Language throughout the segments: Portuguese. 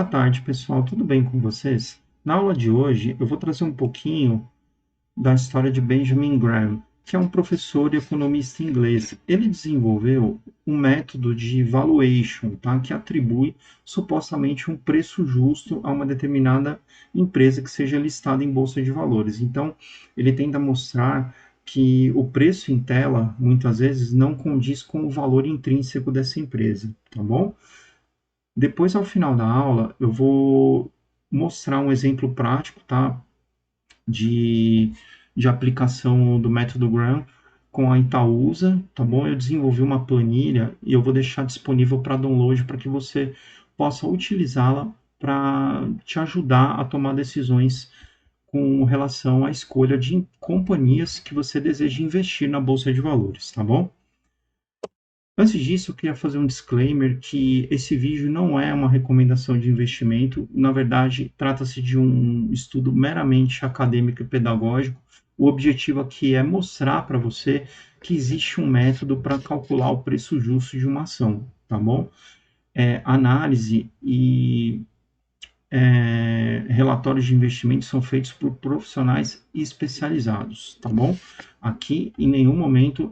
Boa tarde, pessoal. Tudo bem com vocês? Na aula de hoje, eu vou trazer um pouquinho da história de Benjamin Graham, que é um professor e economista inglês. Ele desenvolveu um método de valuation, tá? Que atribui supostamente um preço justo a uma determinada empresa que seja listada em bolsa de valores. Então, ele tenta mostrar que o preço em tela, muitas vezes, não condiz com o valor intrínseco dessa empresa, tá bom? Depois, ao final da aula, eu vou mostrar um exemplo prático, tá? De, de aplicação do método Graham com a Itaúsa, tá bom? Eu desenvolvi uma planilha e eu vou deixar disponível para download para que você possa utilizá-la para te ajudar a tomar decisões com relação à escolha de companhias que você deseja investir na Bolsa de Valores, tá bom? Antes disso, eu queria fazer um disclaimer que esse vídeo não é uma recomendação de investimento. Na verdade, trata-se de um estudo meramente acadêmico e pedagógico. O objetivo aqui é mostrar para você que existe um método para calcular o preço justo de uma ação, tá bom? Análise e relatórios de investimento são feitos por profissionais especializados, tá bom? Aqui, em nenhum momento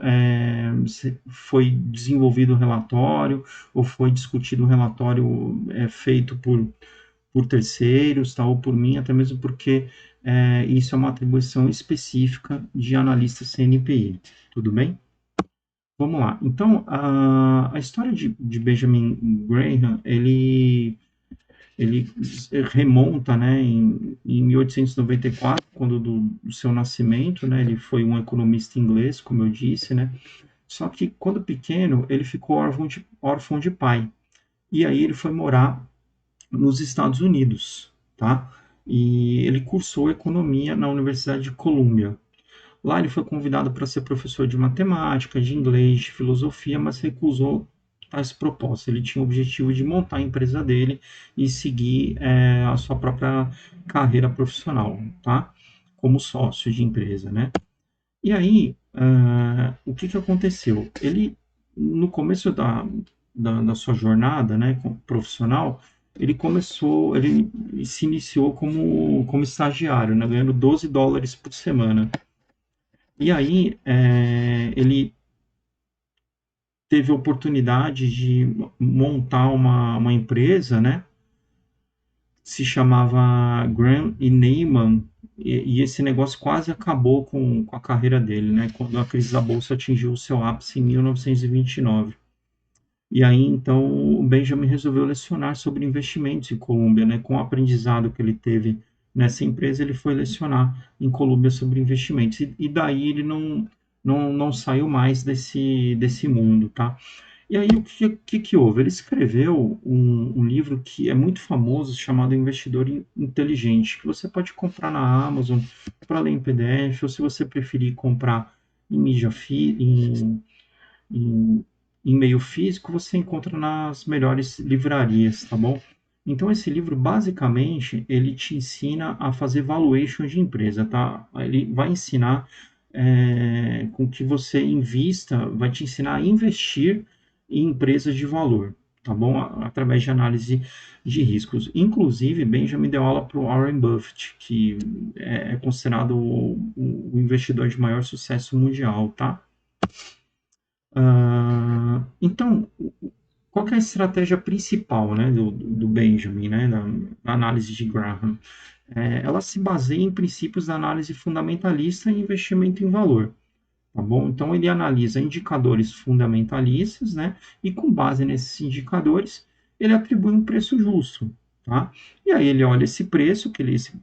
foi desenvolvido o relatório ou foi discutido o relatório feito por terceiros, tá? Ou por mim, até mesmo porque isso é uma atribuição específica de analista CNPI, tudo bem? Vamos lá. Então, a história de Benjamin Graham, ele remonta, né, em 1894, quando do seu nascimento, né, ele foi um economista inglês, como eu disse, né, só que quando pequeno ele ficou órfão de pai, e aí ele foi morar nos Estados Unidos, tá? E ele cursou economia na Universidade de Columbia. Lá ele foi convidado para ser professor de matemática, de inglês, de filosofia, mas recusou essa proposta. Ele tinha o objetivo de montar a empresa dele e seguir a sua própria carreira profissional, tá? Como sócio de empresa, né? E aí, o que aconteceu? Ele, no começo da sua jornada, né, profissional, ele se iniciou como estagiário, né, ganhando $12 por semana. E aí, ele teve a oportunidade de montar uma empresa, né? Se chamava Graham e Neyman, e esse negócio quase acabou com a carreira dele, né? Quando a crise da Bolsa atingiu o seu ápice em 1929. E aí, então, o Benjamin resolveu lecionar sobre investimentos em Colômbia, né? Com o aprendizado que ele teve nessa empresa, ele foi lecionar em Colômbia sobre investimentos. E daí ele não saiu mais desse mundo, tá? E aí, o que houve? Ele escreveu um livro que é muito famoso, chamado Investidor Inteligente, que você pode comprar na Amazon para ler em PDF, ou se você preferir comprar em mídia em, em meio físico, você encontra nas melhores livrarias, tá bom? Então, esse livro, basicamente, ele te ensina a fazer valuation de empresa, tá? Ele vai ensinar com que você invista, vai te ensinar a investir em empresas de valor, tá bom? Através de análise de riscos. Inclusive, Benjamin deu aula para o Warren Buffett, que é considerado o investidor de maior sucesso mundial, tá? Então, qual que é a estratégia principal, né, do Benjamin, né, da análise de Graham? Ela se baseia em princípios da análise fundamentalista e investimento em valor, tá bom? Então, ele analisa indicadores fundamentalistas, né, e com base nesses indicadores, ele atribui um preço justo, tá? E aí ele olha esse preço,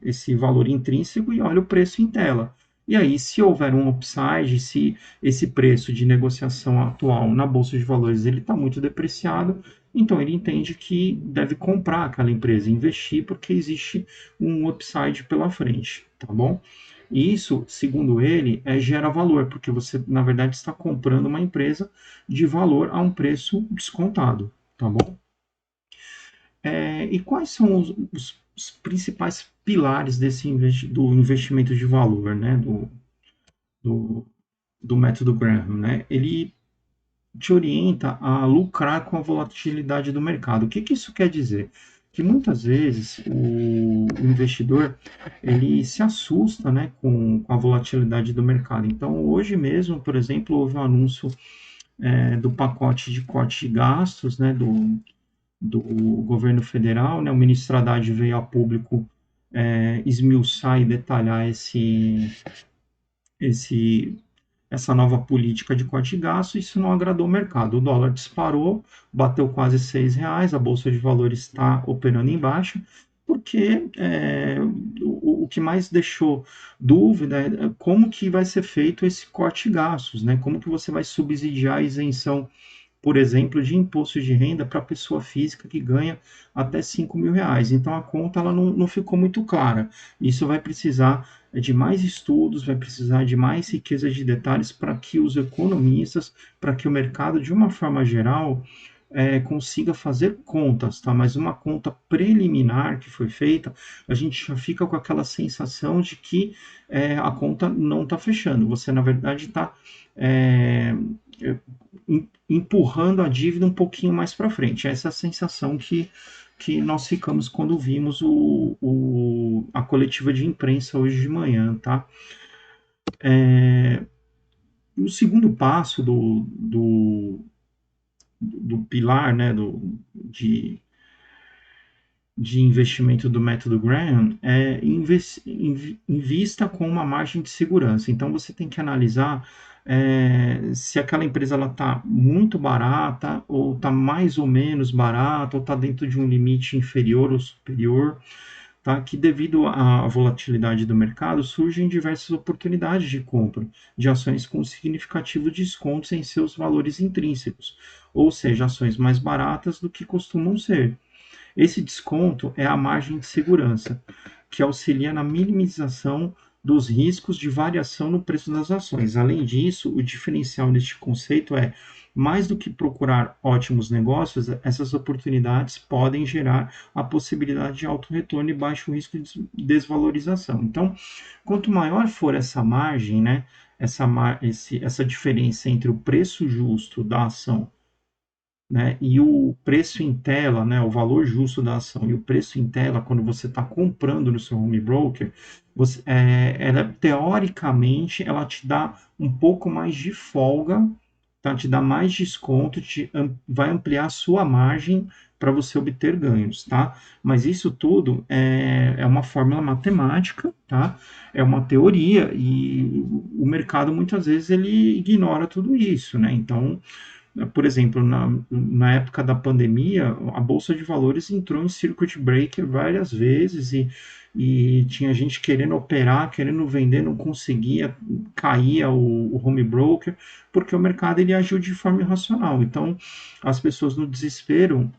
esse valor intrínseco, e olha o preço em tela. E aí, se houver um upside, se esse preço de negociação atual na Bolsa de Valores ele está muito depreciado, então ele entende que deve comprar aquela empresa, investir, porque existe um upside pela frente, tá bom? E isso, segundo ele, gera valor, porque você, na verdade, está comprando uma empresa de valor a um preço descontado, tá bom? E quais são os principais pilares do investimento de valor, né? Do, do método Graham, né? Ele te orienta a lucrar com a volatilidade do mercado. O que isso quer dizer? que muitas vezes o investidor ele se assusta, né, com a volatilidade do mercado. Então, hoje mesmo, por exemplo, houve um anúncio do pacote de corte de gastos, né, do governo federal, né, o ministro Haddad veio a público esmiuçar e detalhar esse, essa nova política de corte de gastos, isso não agradou o mercado. O dólar disparou, bateu quase R$ 6, a Bolsa de Valores está operando em baixa, porque o que mais deixou dúvida é como que vai ser feito esse corte de gastos, né? Como que você vai subsidiar a isenção, por exemplo, de imposto de renda para pessoa física que ganha até R$ 5.000. Então a conta ela não ficou muito clara. Isso vai precisar de mais estudos, vai precisar de mais riqueza de detalhes para que os economistas, para que o mercado, de uma forma geral, consiga fazer contas, tá? Mas uma conta preliminar que foi feita, a gente já fica com aquela sensação de que a conta não está fechando. Você, na verdade, está empurrando a dívida um pouquinho mais para frente. Essa é a sensação que nós ficamos quando vimos a coletiva de imprensa hoje de manhã, tá? O segundo passo do pilar, né, de investimento do método Graham é invista com uma margem de segurança. Então você tem que analisar se aquela empresa está muito barata, ou está mais ou menos barata, ou está dentro de um limite inferior ou superior, tá? Que devido à volatilidade do mercado surgem diversas oportunidades de compra de ações com significativos descontos em seus valores intrínsecos, ou seja, ações mais baratas do que costumam ser. Esse desconto é a margem de segurança, que auxilia na minimização dos riscos de variação no preço das ações. Além disso, o diferencial neste conceito é mais do que procurar ótimos negócios, essas oportunidades podem gerar a possibilidade de alto retorno e baixo risco de desvalorização. Então, quanto maior for essa margem, né, essa diferença entre o preço justo da ação, né, e o preço em tela, né, o valor justo da ação e o preço em tela, quando você está comprando no seu home broker, ela teoricamente ela te dá um pouco mais de folga, tá? Te dá mais desconto, vai ampliar a sua margem para você obter ganhos, tá? Mas isso tudo é uma fórmula matemática, tá? É uma teoria e o mercado muitas vezes ele ignora tudo isso, né? Então por exemplo, na época da pandemia, a Bolsa de Valores entrou em circuit breaker várias vezes e tinha gente querendo operar, querendo vender, não conseguia, caía o home broker, porque o mercado ele agiu de forma irracional. Então, as pessoas no desespero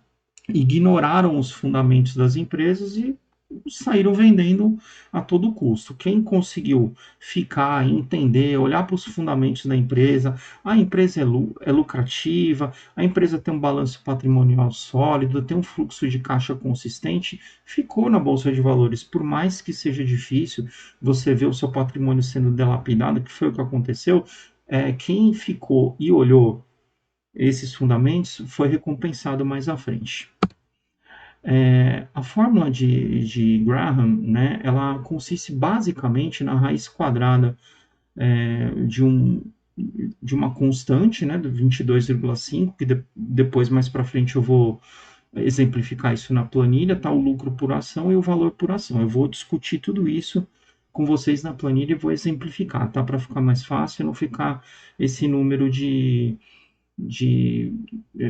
ignoraram os fundamentos das empresas e saíram vendendo a todo custo. Quem conseguiu ficar, entender, olhar para os fundamentos da empresa, a empresa é lucrativa, a empresa tem um balanço patrimonial sólido, tem um fluxo de caixa consistente, ficou na Bolsa de Valores. Por mais que seja difícil você ver o seu patrimônio sendo dilapidado, que foi o que aconteceu, quem ficou e olhou esses fundamentos foi recompensado mais à frente. A fórmula de Graham, né, ela consiste basicamente na raiz quadrada é, de, um, de uma constante, né, do 22,5, que depois, mais para frente, eu vou exemplificar isso na planilha, tá? O lucro por ação e o valor por ação. Eu vou discutir tudo isso com vocês na planilha e vou exemplificar, tá? Para ficar mais fácil, não ficar esse número de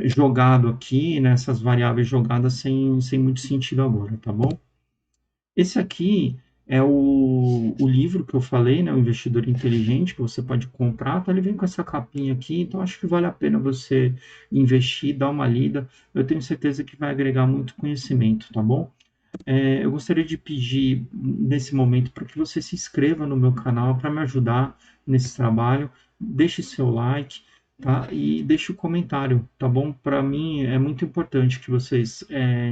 jogado aqui, nessas variáveis jogadas sem muito sentido agora, tá bom? Esse aqui é o livro que eu falei, né, o Investidor Inteligente, que você pode comprar, tá? Ele vem com essa capinha aqui, então acho que vale a pena você investir, dar uma lida. Eu tenho certeza que vai agregar muito conhecimento, tá bom? Eu gostaria de pedir nesse momento para que você se inscreva no meu canal para me ajudar nesse trabalho. Deixe seu like, tá? E deixe o comentário, tá bom? Para mim é muito importante que vocês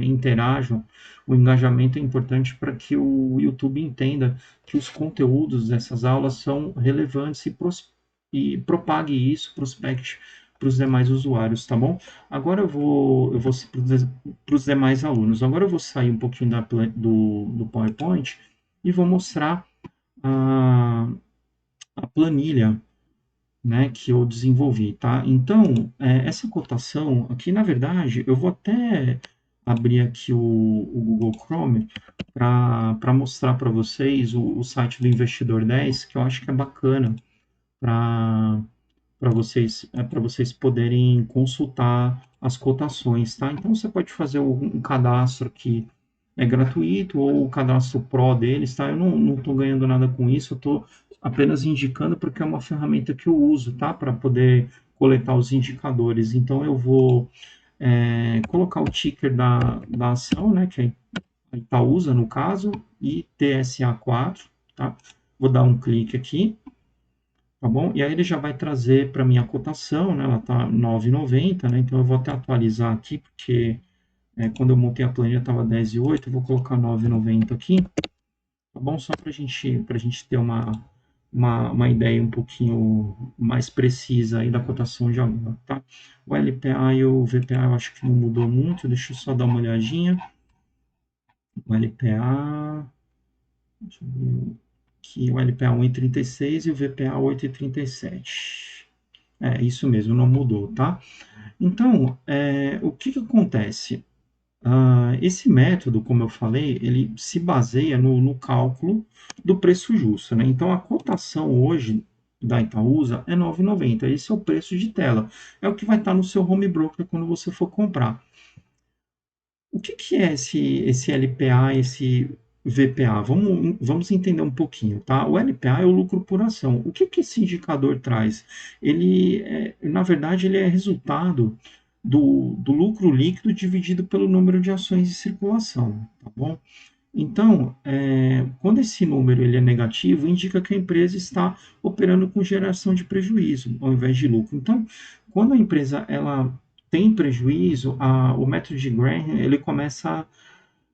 interajam. O engajamento é importante para que o YouTube entenda que os conteúdos dessas aulas são relevantes e propague isso, prospecte para os demais usuários, tá bom? Agora eu vou para os demais alunos. Agora eu vou sair um pouquinho do PowerPoint e vou mostrar a, a planilha, né, que eu desenvolvi, tá? Então, essa cotação aqui, na verdade, eu vou até abrir aqui o Google Chrome para mostrar para vocês o site do Investidor 10, que eu acho que é bacana para para vocês poderem consultar as cotações, tá? Então você pode fazer um cadastro que é gratuito ou o cadastro Pro deles, tá? Eu não estou ganhando nada com isso, eu estou apenas indicando porque é uma ferramenta que eu uso, tá? Para poder coletar os indicadores. Então eu vou colocar o ticker da ação, né? Que é a Itaúsa, no caso, e TSA4, tá? Vou dar um clique aqui, tá bom? E aí ele já vai trazer para minha cotação, né? Ela tá 9,90, né? Então eu vou até atualizar aqui, porque quando eu montei a planilha estava 10,08, eu vou colocar 9,90 aqui, tá bom? Só para a gente ter uma ideia um pouquinho mais precisa aí da cotação de agora, tá? O LPA e o VPA eu acho que não mudou muito, deixa eu só dar uma olhadinha. O LPA, deixa eu ver aqui, o LPA 1,36 e o VPA 8,37. É, isso mesmo, não mudou, tá? Então, o que que acontece? Esse método, como eu falei, ele se baseia no cálculo do preço justo, né? Então, a cotação hoje da Itaúsa é 9,90. Esse é o preço de tela. É o que vai estar no seu home broker quando você for comprar. O que que é esse LPA, esse VPA? Vamos entender um pouquinho, tá? O LPA é o lucro por ação. O que que esse indicador traz? Na verdade, ele é resultado do lucro líquido dividido pelo número de ações em circulação, tá bom? Então, quando esse número ele é negativo, indica que a empresa está operando com geração de prejuízo, ao invés de lucro. Então, quando a empresa ela tem prejuízo, o método de Graham ele começa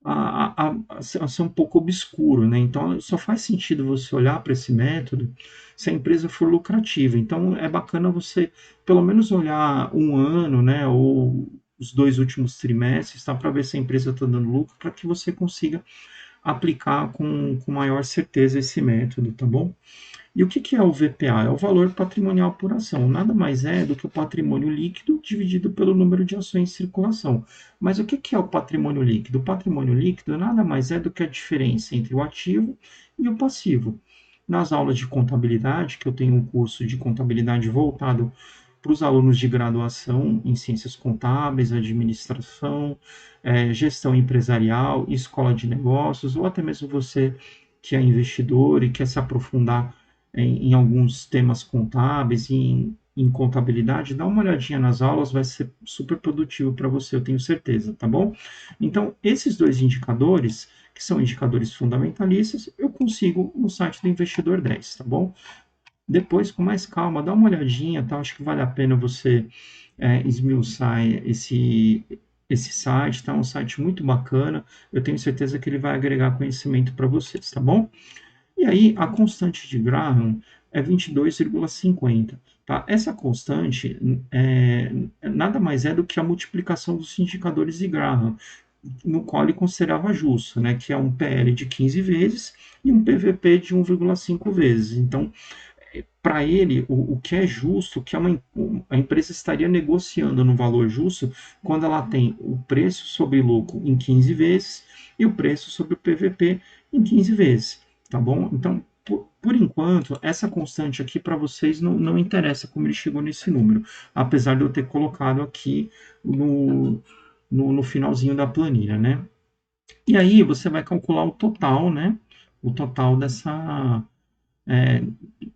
a ser um pouco obscuro, né? Então, só faz sentido você olhar para esse método se a empresa for lucrativa. Então, é bacana você, pelo menos, olhar um ano, né? Ou os 2 últimos trimestres, tá? Para ver se a empresa está dando lucro, para que você consiga aplicar com maior certeza esse método, tá bom? E o que que é o VPA? É o valor patrimonial por ação. Nada mais é do que o patrimônio líquido dividido pelo número de ações em circulação. Mas o que que é o patrimônio líquido? O patrimônio líquido nada mais é do que a diferença entre o ativo e o passivo. Nas aulas de contabilidade, que eu tenho um curso de contabilidade voltado para os alunos de graduação em ciências contábeis, administração, gestão empresarial, escola de negócios, ou até mesmo você que é investidor e quer se aprofundar em alguns temas contábeis, em contabilidade, dá uma olhadinha nas aulas, vai ser super produtivo para você, eu tenho certeza, tá bom? Então, esses dois indicadores, que são indicadores fundamentalistas, eu consigo no site do Investidor 10, tá bom? Depois, com mais calma, dá uma olhadinha, tá? Acho que vale a pena você esmiuçar esse site, tá? Um site muito bacana, eu tenho certeza que ele vai agregar conhecimento para vocês, tá bom? E aí, a constante de Graham é 22,50. Tá? Essa constante nada mais é do que a multiplicação dos indicadores de Graham, no qual ele considerava justo, né? Que é um PL de 15 vezes e um PVP de 1,5 vezes. Então, para ele, o que é justo, que a empresa estaria negociando no valor justo quando ela tem o preço sobre lucro em 15 vezes e o preço sobre o PVP em 15 vezes, tá bom? Então, por enquanto, essa constante aqui para vocês não interessa como ele chegou nesse número, apesar de eu ter colocado aqui no finalzinho da planilha, né? E aí você vai calcular o total, né? O total é,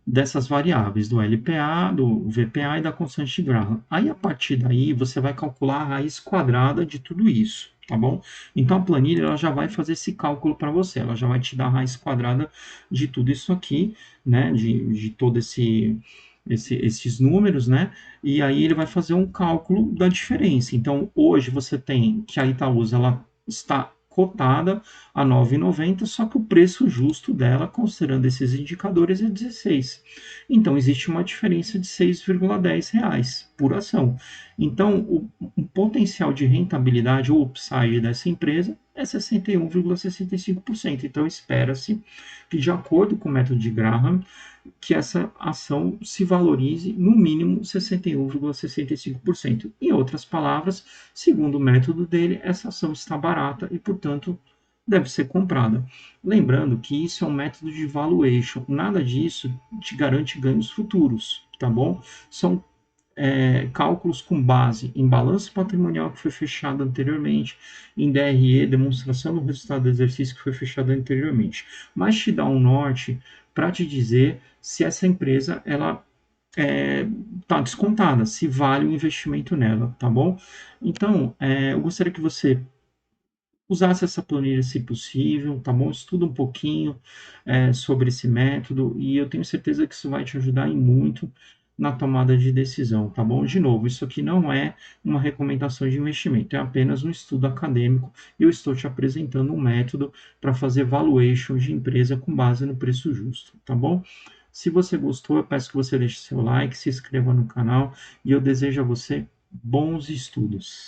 dessas variáveis, do LPA, do VPA e da constante de Graham. Aí, a partir daí, você vai calcular a raiz quadrada de tudo isso, tá bom? Então, a planilha ela já vai fazer esse cálculo para você, ela já vai te dar a raiz quadrada de tudo isso aqui, né? De todo esses números, né? E aí ele vai fazer um cálculo da diferença. Então, hoje você tem que a Itaúsa ela está cotada a 9,90, só que o preço justo dela, considerando esses indicadores, é 16. Então, existe uma diferença de 6,10 reais. por ação. Então, o potencial de rentabilidade ou upside dessa empresa é 61,65%. Então, espera-se que, de acordo com o método de Graham, que essa ação se valorize no mínimo 61,65%. Em outras palavras, segundo o método dele, essa ação está barata e, portanto, deve ser comprada. Lembrando que isso é um método de valuation, nada disso te garante ganhos futuros, tá bom? São cálculos com base em balanço patrimonial que foi fechado anteriormente, em DRE, demonstração do resultado do exercício que foi fechado anteriormente, mas te dá um norte para te dizer se essa empresa ela está descontada, se vale o investimento nela, tá bom? Então, eu gostaria que você usasse essa planilha se possível, tá bom? Estuda um pouquinho sobre esse método e eu tenho certeza que isso vai te ajudar em muito na tomada de decisão, tá bom? De novo, isso aqui não é uma recomendação de investimento, é apenas um estudo acadêmico e eu estou te apresentando um método para fazer valuation de empresa com base no preço justo, tá bom? Se você gostou, eu peço que você deixe seu like, se inscreva no canal e eu desejo a você bons estudos.